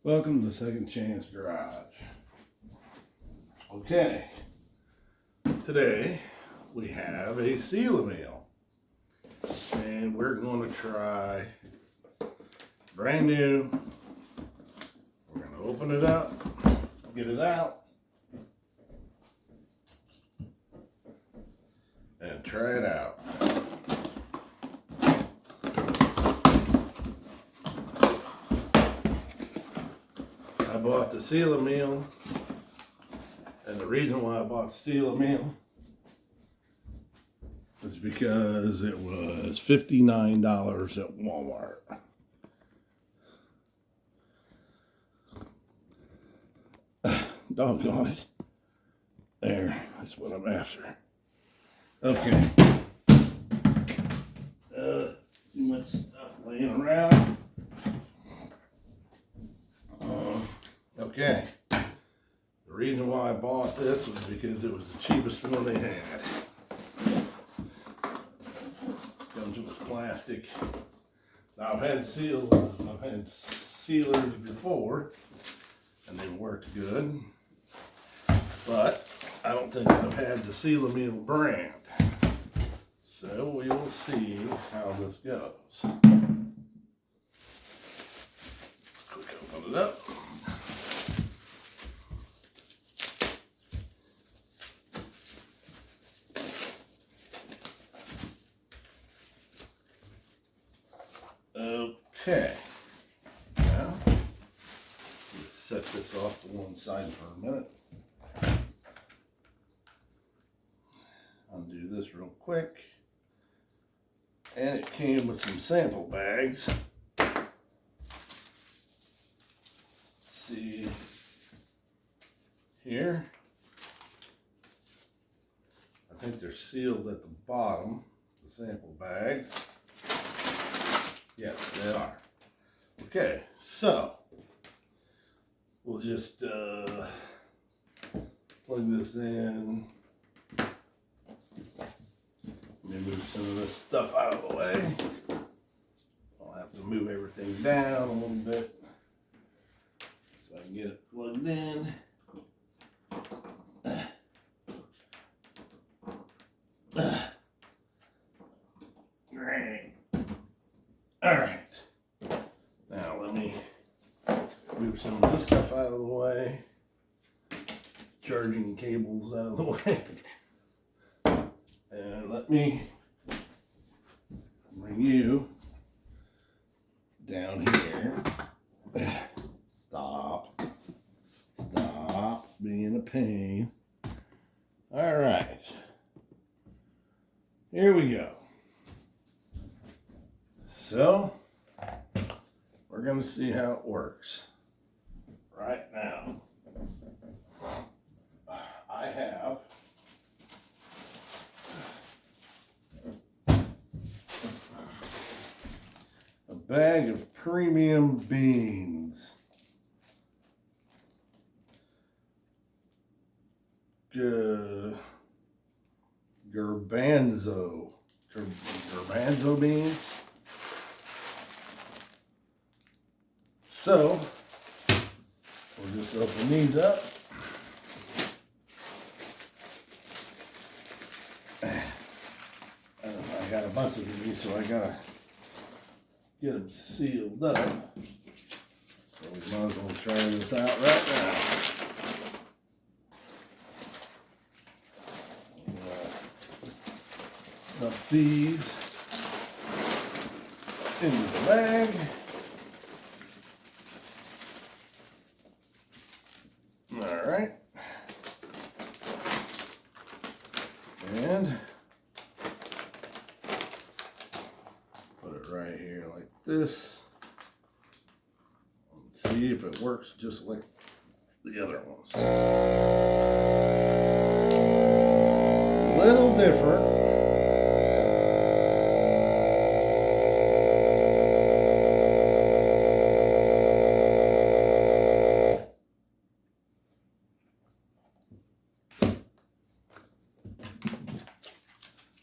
Welcome to Second Chance Garage. Okay, today we have a seal meal, and we're going to try brand new. We're going to open it up, get it out, and try it out. I bought the seal meal, and the reason why I bought the seal meal is because it was $59 at Walmart. Doggone it. There, that's what I'm after. Okay. Too much stuff laying around. Okay. The reason why I bought this was because it was the cheapest one they had. Comes with plastic. Now I've had sealers before, and they worked good. But I don't think I've had the Seal Meal brand. So we will see how this goes. Quick open it up. Okay. Now, set this off to one side for a minute. Undo this real quick. And it came with some sample bags. See here. I think they're sealed at the bottom, the sample bags. Yes, they are. Okay, so we'll just plug this in. Let me move some of this stuff out of the way. I'll have to move everything down a little bit so I can get it plugged in. Great. All right. Now let me move some of this stuff out of the way. Charging cables out of the way. And let me bring you down here. Stop being a pain. All right. Here we go. So, we're going to see how it works right now. I have a bag of premium beans. Garbanzo beans. So, we'll just open these up. I got a bunch of these, so I gotta get them sealed up. So we might as well try this out right now. Dump these into the bag. All right. And put it right here like this. Let's see if it works just like the other ones. A little different.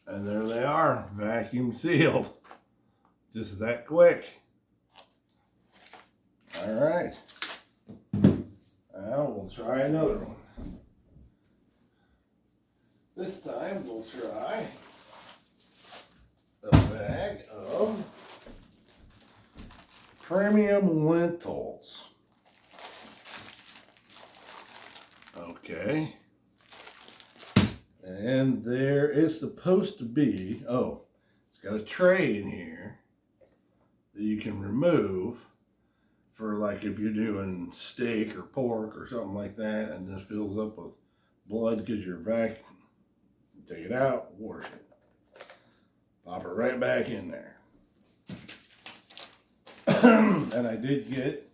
And there they are, vacuum sealed. Just that quick. All right. try another one. This time we'll try a bag of premium lentils. Okay. And there is supposed to be, oh, it's got a tray in here that you can remove for like if you're doing steak or pork or something like that, and this fills up with blood because you're vacuuming. Take it out, wash it. Pop it right back in there. And I did get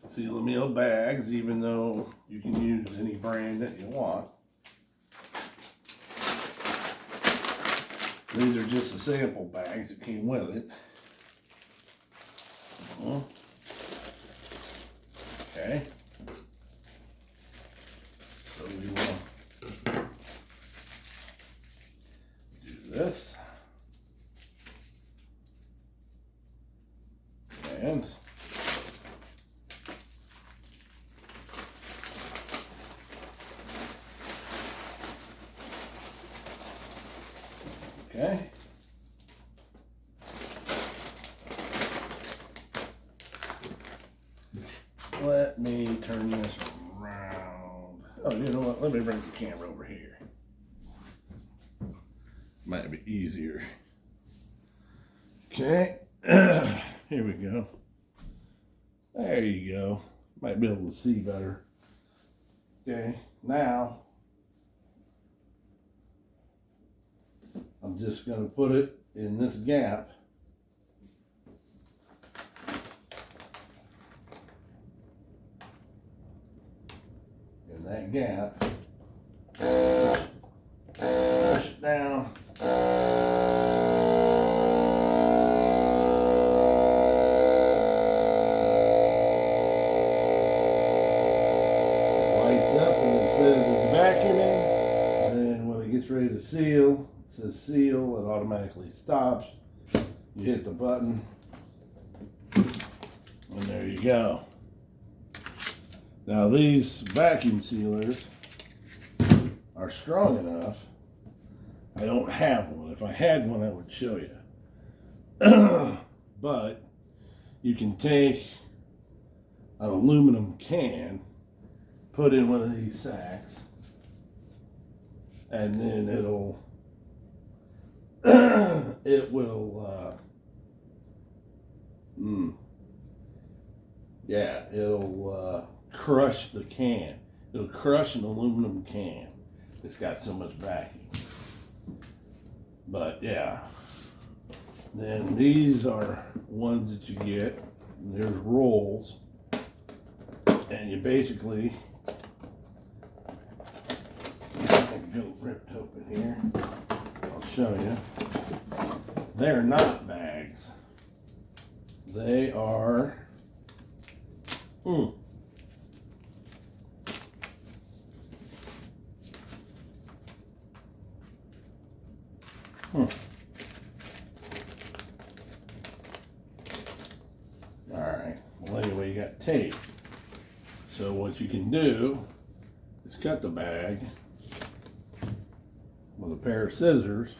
Seal a Meal bags, even though you can use any brand that you want. These are just the sample bags that came with it. Okay. So we will do this. And okay. Let me turn this around. Oh, you know what? Let me bring the camera over here. Might be easier. Okay. Here we go. There you go. Might be able to see better. Okay. Now, I'm just going to put it in this gap. In that gap. Push it down. Lights up and it says it's vacuuming. And then when it gets ready to seal, it says seal, it automatically stops. You hit the button, and there you go. Now these vacuum sealers are strong enough. I don't have one. If I had one, I would show you. But you can take an aluminum can, put in one of these sacks, and then it'll it will it'll crush the can. It'll crush an aluminum can. It's got so much vacuum. But yeah, then these are ones that you get. There's rolls, and you basically go ripped open here. I'll show you. They're not bags. They are Alright, well anyway, you got tape. So what you can do is cut the bag with a pair of scissors.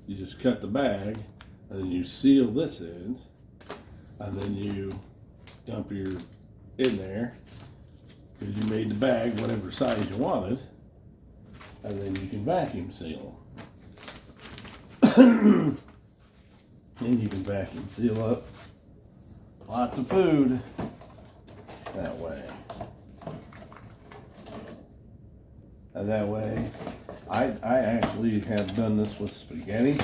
You just cut the bag, and then you seal this end, and then you dump your in there, because you made the bag whatever size you wanted, and then you can vacuum seal them. Then you can vacuum seal up lots of food that way. And that way, I actually have done this with spaghetti.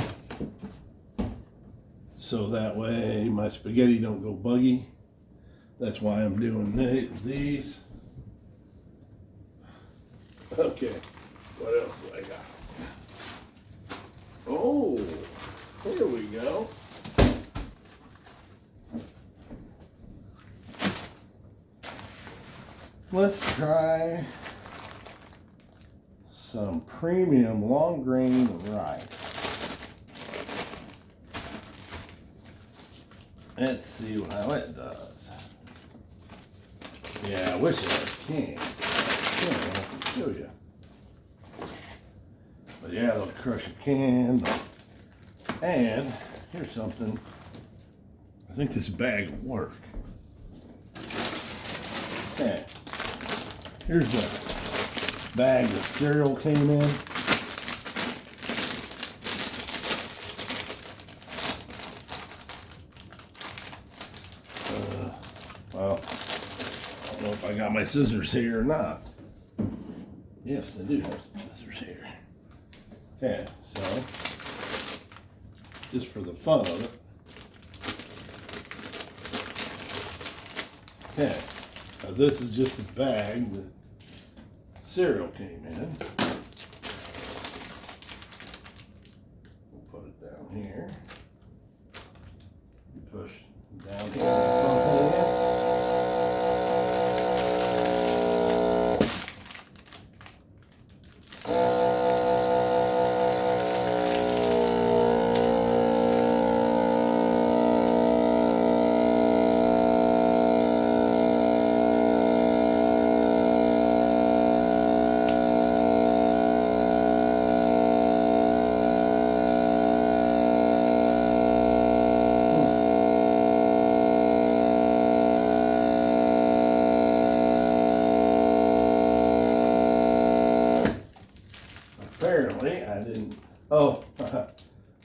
So that way my spaghetti don't go buggy. That's why I'm doing these. Okay, what else do I got? Oh, here we go. Let's try some premium long grain rice. Let's see how it does. Yeah, I wish I can. I'll show you. But yeah, they'll crush a can. And here's something. I think this bag will work. Okay. Here's the bag that cereal came in. Well, I don't know if I got my scissors here or not. Yes, I do have some scissors here. Okay, so just for the fun of it. Okay, now this is just a bag that cereal came in. We'll put it down here. Push down here. Apparently, I didn't. Oh, I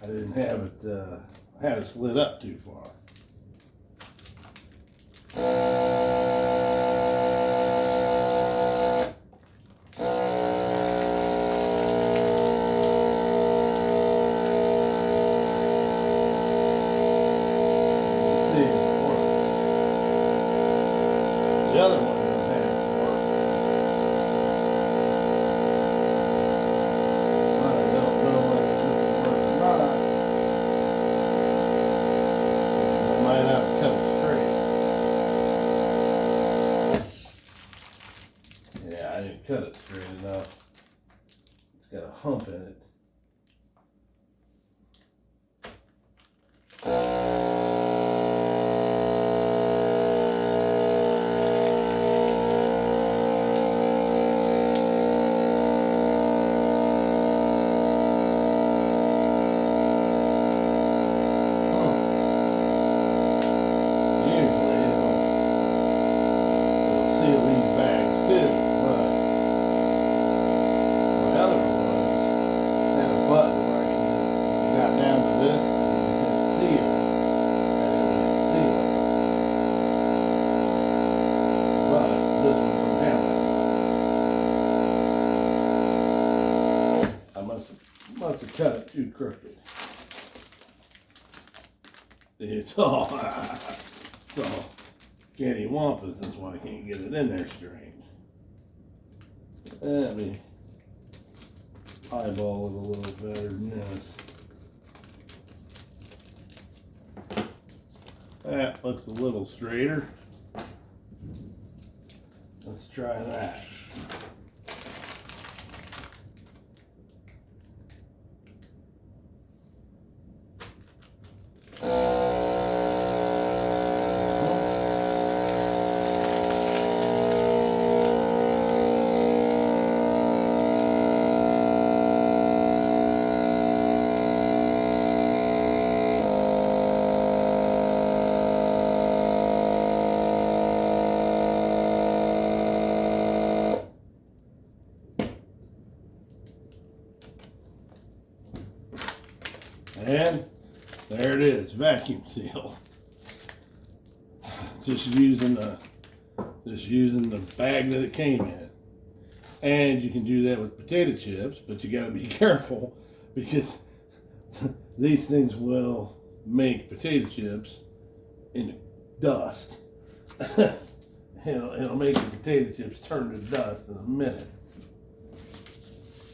didn't have it. I had it slid up too far. Let's see if it works. The other one doesn't have it work. I don't know whether this will work or not. I might have to cut it straight. Yeah, I didn't cut it straight enough. It's got a hump in it. Seal these bags too, but my other ones had a button where I got down to this and you could seal it, and it would seal it. But this one don't have that. I must have cut it too crooked. It's all candy wampus, that's why I can't get it in there straight. Let me eyeball it a little better than this. That looks a little straighter. Let's try that. And there it is, vacuum seal. Just using the bag that it came in. And you can do that with potato chips, but you got to be careful because these things will make potato chips into dust. It'll make the potato chips turn to dust in a minute.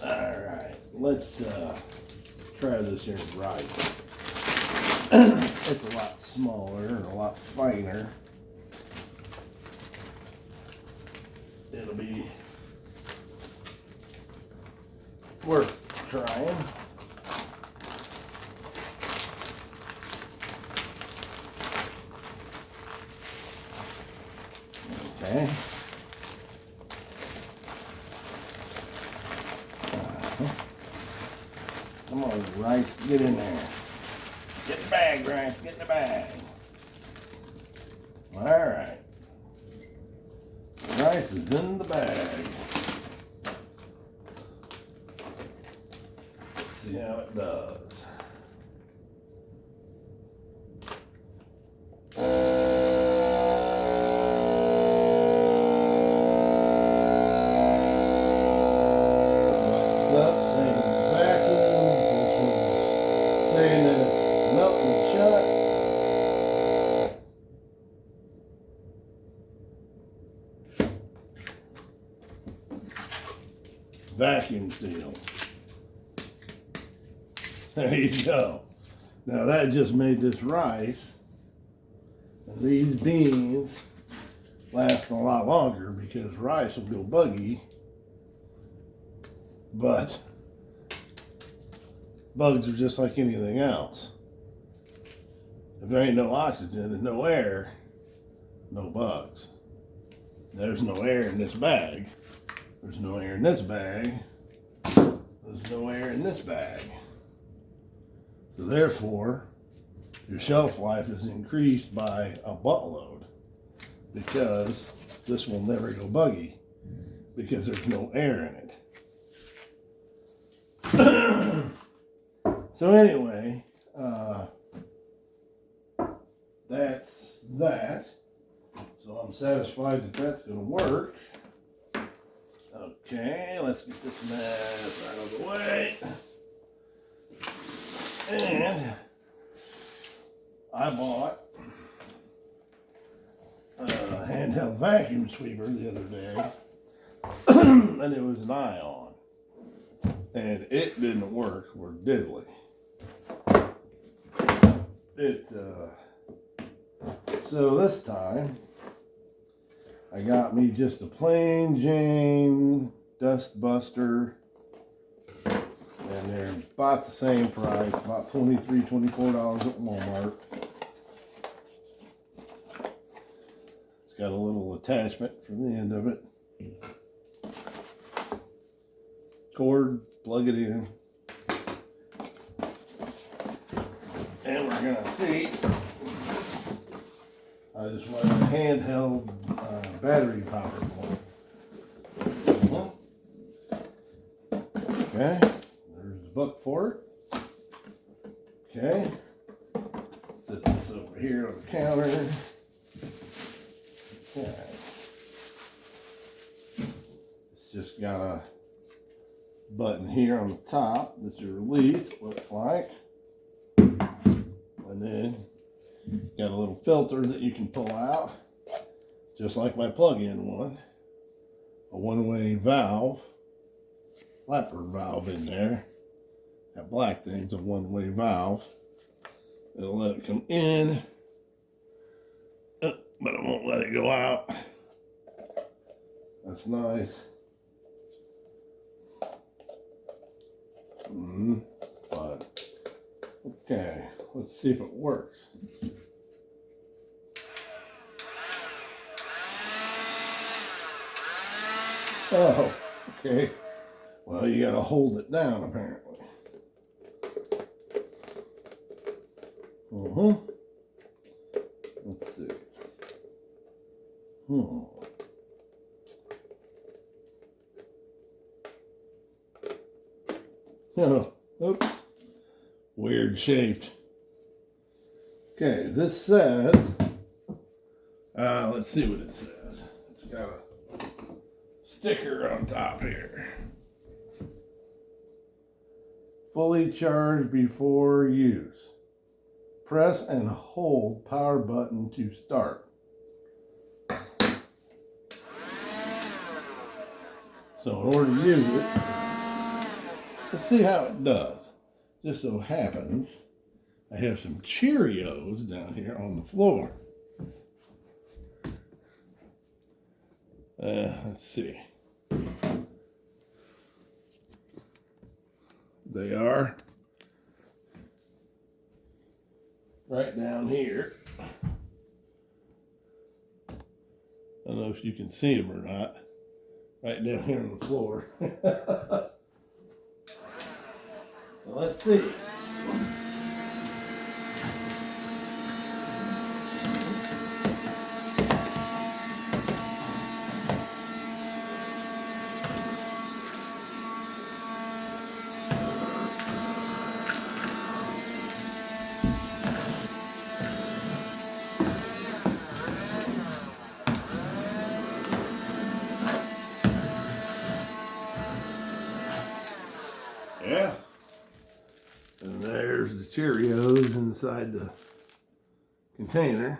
All right, let's try this here right. It's a lot smaller and a lot finer. It'll be worth trying. Okay. Come on, Rice, get in there. Get in the bag, Rice, get in the bag. All right. Rice is in the bag. Let's see how it does. Vacuum seal. There you go. Now that just made this rice and these beans last a lot longer because rice will go buggy, but bugs are just like anything else. If there ain't no oxygen and no air, no bugs. There's no air in this bag. There's no air in this bag. There's no air in this bag. So therefore, your shelf life is increased by a buttload because this will never go buggy because there's no air in it. So anyway, that's that. So I'm satisfied that that's going to work. Okay, let's get this mess out of the way. And I bought a handheld vacuum sweeper the other day, and it was an ion, and it didn't work for diddly. So this time, I got me just a plain Jane dust buster, and they're about the same price, about $23, $24 at Walmart. It's got a little attachment for the end of it. Cord, plug it in. And we're gonna see. I just want a handheld battery powered one. Okay, there's the book for it. Okay, set this over here on the counter. Okay, it's just got a button here on the top that you release, looks like, and then got a little filter that you can pull out, just like my plug-in one. A one-way valve, flapper valve in there. That black thing's a one-way valve. It'll let it come in, but it won't let it go out. That's nice. But, okay, let's see if it works. Oh, okay. Well, you gotta hold it down, apparently. Let's see. Oh, oops. Weird shaped. Okay, this says, let's see what it says. It's got a sticker on top here. Fully charged before use. Press and hold power button to start. So in order to use it, let's see how it does. Just so happens, I have some Cheerios down here on the floor. Let's see. They are right down here. And those if you can see them or not. Right down here on the floor. So let's see. Yeah. And there's the Cheerios inside the container.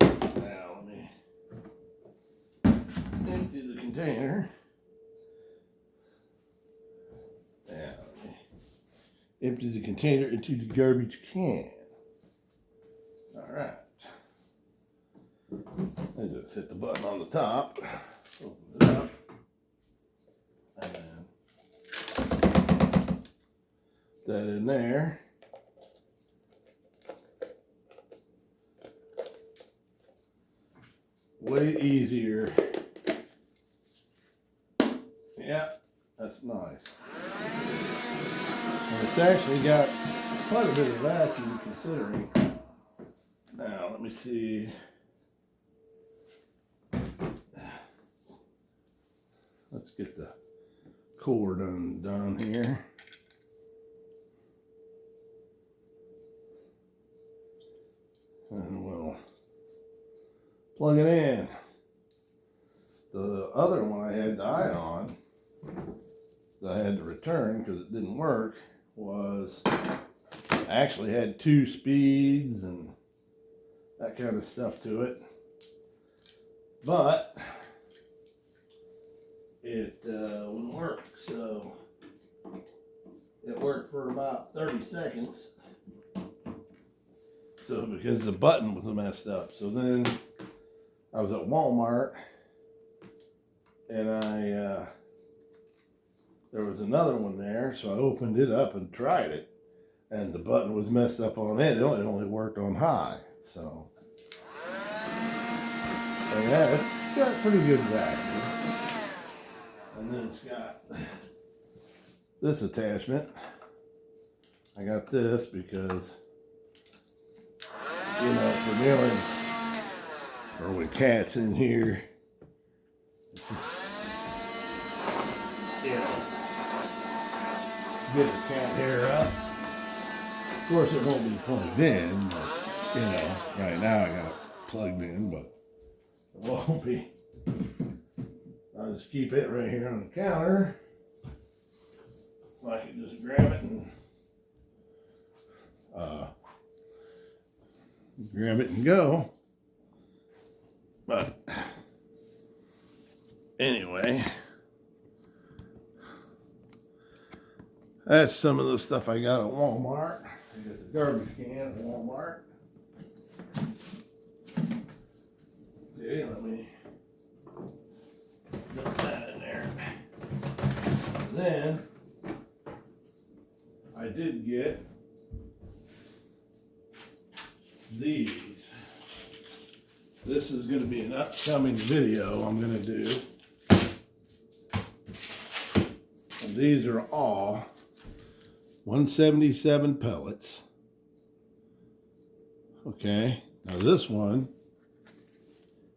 Now let me empty the container. Now let me empty the container into the garbage can. All right. I just hit the button on the top. Open it up. And that in there. Way easier. Yeah, that's nice. And it's actually got quite a bit of vacuum considering. Now, let me see. Let's get the cord undone here. And we'll plug it in. The other one I had the eye on, that I had to return because it didn't work, was actually had 2 speeds and that kind of stuff to it. But it wouldn't work, so it worked for about 30 seconds. So because the button was messed up. So then I was at Walmart and there was another one there, so I opened it up and tried it, and the button was messed up on it. It only worked on high. So yeah, it's got pretty good vacuum. And then it's got this attachment. I got this because, you know, for dealing or with cats in here, you know, get the cat hair up. Of course, it won't be plugged in, but, you know, right now I got it plugged in, but it won't be. I'll just keep it right here on the counter. I can just grab it and go. But anyway, that's some of the stuff I got at Walmart. I got the garbage can at Walmart. Okay, let me dump that in there. Then I did get these. This is going to be an upcoming video I'm going to do. And these are all 177 pellets. Okay, now this one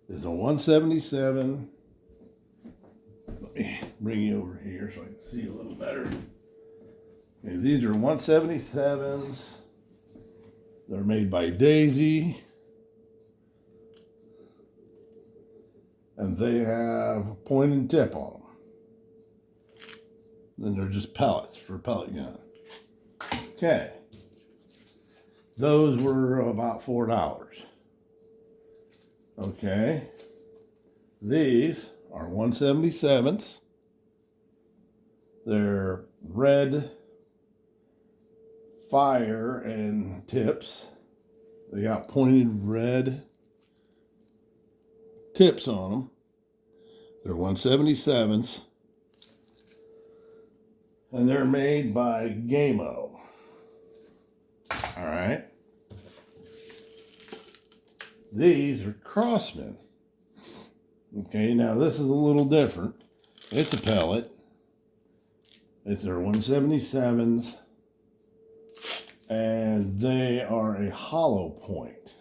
is a 177. Let me bring you over here so I can see a little better. Okay, these are 177s. They're made by Daisy. And they have a point and tip on them. Then they're just pellets for a pellet gun. Okay. Those were about $4. Okay. These are 177s. They're red fire and tips. They got pointed red tips on them. They're 177s. And they're made by Gamo. All right. These are Crosman. Okay, now this is a little different. It's a pellet. It's their 177s. And they are a hollow point.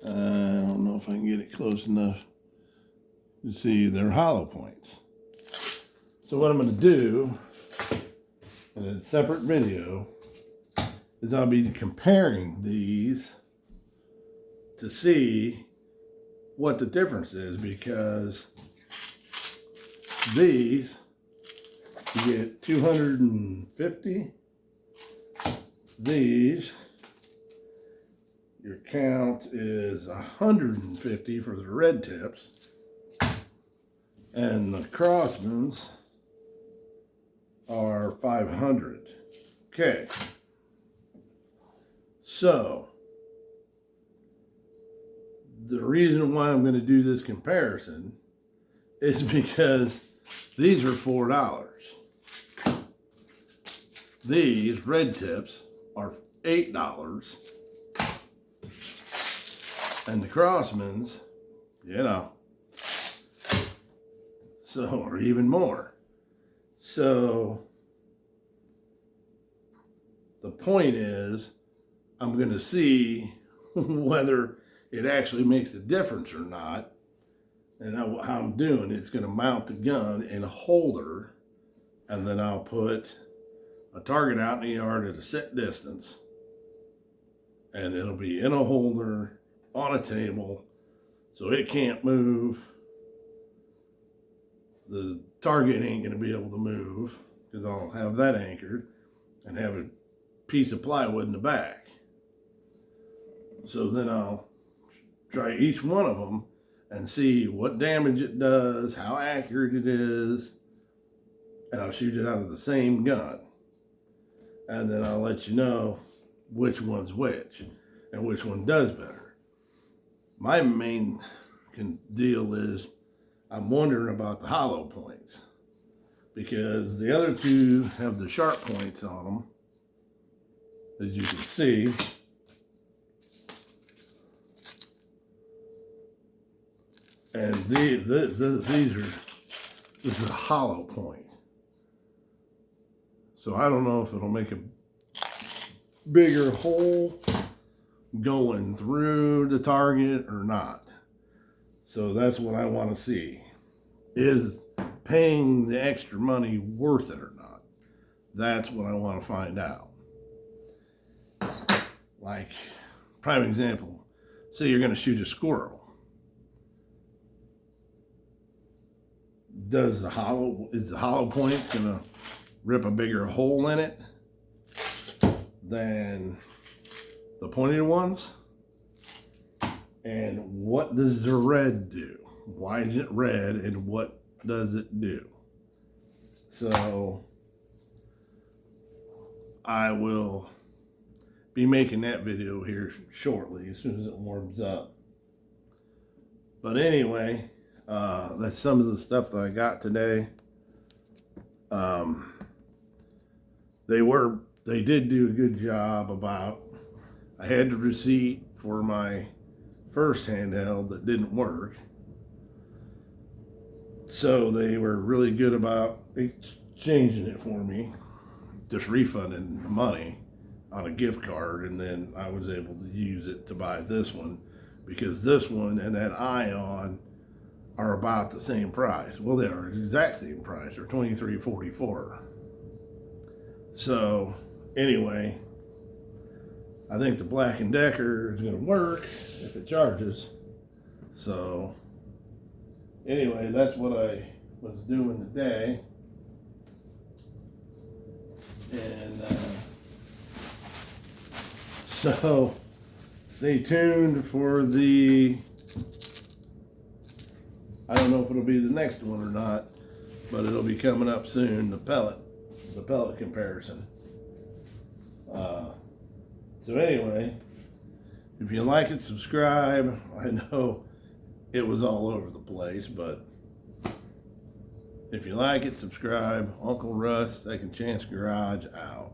I don't know if I can get it close enough to see they're hollow points. So what I'm going to do in a separate video is I'll be comparing these to see what the difference is, because these you get 250. These, your count is 150 for the red tips, and the Crosmans are 500. Okay, so the reason why I'm going to do this comparison is because these are $4. These red tips are $8. And the Crosmans, you know, so, or even more. So the point is, I'm going to see whether it actually makes a difference or not. And how I'm doing, it's going to mount the gun in a holder, and then I'll put a target out in the yard at a set distance, and it'll be in a holder on a table, so it can't move. The target ain't going to be able to move, because I'll have that anchored and have a piece of plywood in the back. So then I'll try each one of them and see what damage it does, how accurate it is, and I'll shoot it out of the same gun. And then I'll let you know which one's which and which one does better. My main deal is I'm wondering about the hollow points, because the other two have the sharp points on them, as you can see. And this is a hollow point. So I don't know if it'll make a bigger hole going through the target or not. So that's what I want to see. Is paying the extra money worth it or not? That's what I want to find out. Like, prime example, say you're going to shoot a squirrel. Is the hollow point gonna rip a bigger hole in it than the pointed ones? And what does the red do? Why is it red, and what does it do? So I will be making that video here shortly, as soon as it warms up. But anyway, that's some of the stuff that I got today. They did do a good job about, I had the receipt for my first handheld that didn't work. So they were really good about exchanging it for me, just refunding the money on a gift card, and then I was able to use it to buy this one, because this one and that Ion are about the same price. Well, they are the exact same price. They're $23.44. So anyway, I think the Black & Decker is going to work if it charges. So anyway, that's what I was doing today. And so stay tuned for the, I don't know if it'll be the next one or not, but it'll be coming up soon, the pellet comparison. So anyway, if you like it, subscribe. I know it was all over the place, but if you like it, subscribe. Uncle Russ, Second Chance Garage, out.